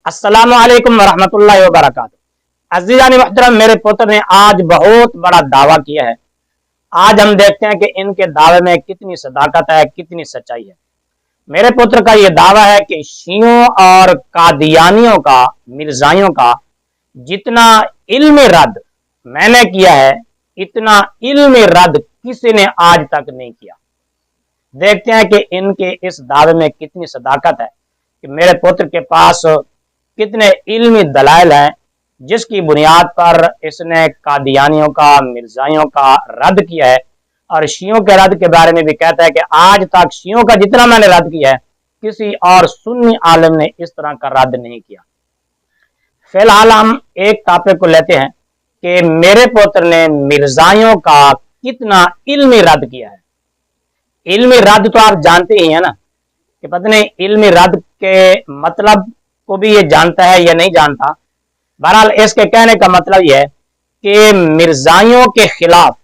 अस्सलाम वालेकुम वरहमतुल्लाहि वबरकातुहू। अज़ीज़ान मुहतरम, मेरे पुत्र ने आज बहुत बड़ा दावा किया है। आज हम देखते हैं कि इनके दावे में कितनी सदाकत है, कितनी सच्चाई है। मेरे पुत्र का यह दावा है कि शियों और कादियानियों का, मिर्जाइयों का जितना इल्म रद्द मैंने किया है, इतना इल्म रद्द किसी ने आज तक नहीं किया। देखते हैं कि इनके इस दावे में कितनी सदाकत है कि मेरे पुत्र के पास कितने इल्मी दलाइल हैं जिसकी बुनियाद पर इसने कादियानियों का, मिर्जाइयों का रद्द किया है। और शियों के रद्द के बारे में भी कहता है कि आज तक शियों का जितना मैंने रद्द किया है, किसी और सुन्नी आलिम ने इस तरह का रद्द नहीं किया। फिलहाल हम एक टॉपिक को लेते हैं कि मेरे पुत्र ने मिर्जाइयों का कितना इल्मी रद्द किया है। इल्मी रद्द तो आप जानते ही हैं ना, कि पता नहीं इल्मी रद्द के मतलब को भी ये जानता है या नहीं जानता। बहरहाल इसके कहने का मतलब यह है कि मिर्जाइयों के खिलाफ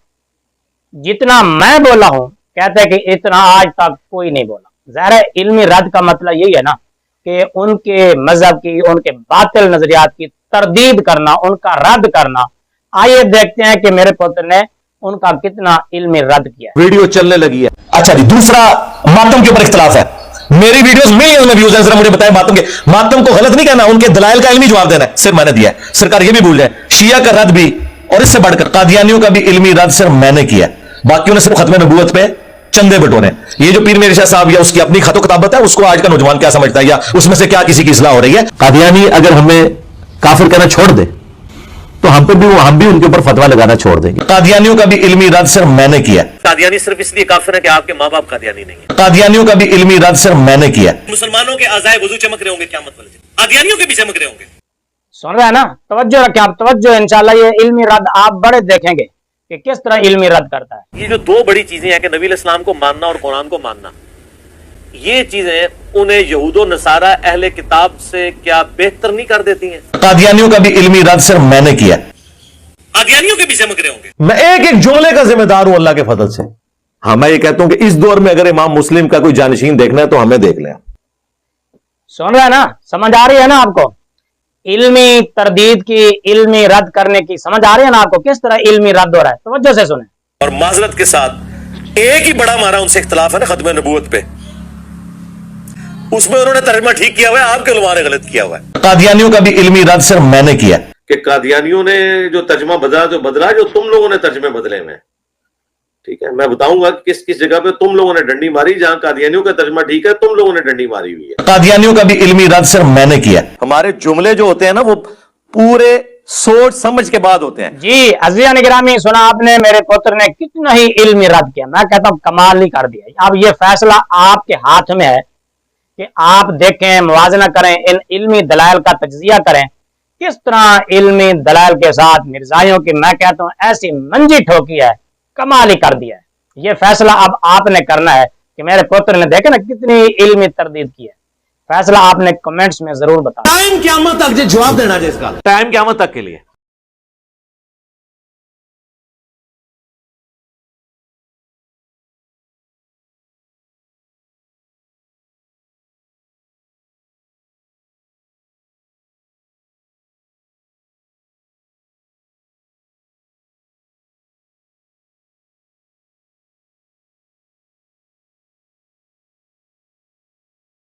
जितना मैं बोला हूं, कहते हैं कि इतना आज तक कोई नहीं बोला। ज़ाहिर है इल्मी रद्द का मतलब यही है ना कि उनके मजहब की, उनके बातिल नजरियात की तरदीद करना, उनका रद्द करना। आइए देखते हैं कि मेरे पुत्र ने उनका कितना इल्मी रद्द किया। वीडियो चलने लगी है। अच्छा जी, दूसरा मातम के ऊपर इख्तलाफ है। मेरी वीडियोस मिलियंस में व्यूज हैं। जरा मुझे बताएं, मातम को गलत नहीं कहना, उनके दलाइल का इल्मी जवाब देना है, सिर्फ मैंने दिया है। सरकार ये भी भूल जाए, शिया का रद्द भी और इससे बढ़कर कादियानियों का भी इल्मी रद्द सिर्फ मैंने किया, बाकियों ने सिर्फ खत्म नबूवत पे चंदे बटोरे। ये जो पीर मेरे शाह साहब या उसकी अपनी खतो किताबत है, उसको आज का नौजवान क्या समझता है या उसमें से क्या किसी की इस्लाह हो रही है। कादियानी अगर हमें काफिर कहना छोड़ दे तो हम भी उनके ऊपर फतवा लगाना छोड़ देंगे। कादियानियों का भी इल्मी रद्द सिर्फ मैंने किया। कादियानी सिर्फ इसलिए काफिर है कि आपके माँ बाप कादियानी नहीं है। कादियानियों का भी इल्मी रद्द सिर्फ मैंने किया। मुसलमानों के आज़ाए वुज़ू चमक रहे होंगे, क्या मतलब कादियानियों के भी चमक रहे होंगे। सुन रहे हैं ना, तवज्जो रखें आप, तवज्जो। इंशाल्लाह ये इल्मी रद्द आप बड़े देखेंगे कि किस तरह इल्मी रद्द करता है। ये जो दो बड़ी चीजें हैं कि नबी इस्लाम को मानना और कुरान को मानना, ये चीजें उन्हें यहूदो नसारा अहले किताब से क्या बेहतर नहीं कर देती हैं। कादियानियों का भी इल्मी रद्द सिर्फ मैंने किया। कादियानियों के भी चमक रहे होंगे। मैं एक एक जुमले का जिम्मेदार हूं अल्लाह के फजल से। हाँ, मैं ये कहता हूं कि इस दौर में अगर इमाम मुस्लिम का कोई जानशीन देखना है तो हमें देख लें। सुन रहे हैं ना, समझ आ रही है ना आपको? इल्मी तरदीद की, इल्मी रद्द करने की समझ आ रही है ना आपको, किस तरह इल्मी रद्द हो रहा है। तवज्जो से सुने। और माजरत के साथ एक ही बड़ा हमारा उनसे इख्तलाफ है ना खत्म नबूवत पे, उसमें उन्होंने तर्जमा ठीक किया हुआ है, आपके उलमा ने गलत किया हुआ है। कादियानियों का भी इल्मी रद्द सिर्फ मैंने किया। कि कादियानियों ने जो तर्जमा बदला जो तुम लोगों ने तर्जमे बदले में। ठीक है, मैं बताऊंगा किस किस जगह पे तुम लोगों ने डंडी मारी, जहां कादियानियों का तर्जमा ठीक है, तुम लोगों ने डंडी मारी हुई है। कादियानियों का भी इल्मी रद्द सिर्फ मैंने किया। हमारे जुमले जो होते हैं ना, वो पूरे सोच समझ के बाद होते हैं। जी अज़ीज़ान गिरामी, सुना आपने, मेरे पुत्र ने कितना ही इल्मी रद्द किया। मैं कहता हूं कमाल ही कर दिया। अब ये फैसला आपके हाथ में है कि आप देखें, मुवाजना करें, इन इल्मी दलाइल का तज्जिया करें, किस तरह इल्मी दलाइल के साथ मिर्जाइयों की, मैं कहता हूं ऐसी मंजी ठोकी है, कमाल ही कर दिया है। ये फैसला अब आपने करना है कि मेरे पुत्र ने देखे ना कितनी इल्मी तरदीद की है। फैसला आपने कमेंट्स में जरूर बताना। टाइम क़यामत तक जवाब देना, जिसका टाइम क़यामत तक के लिए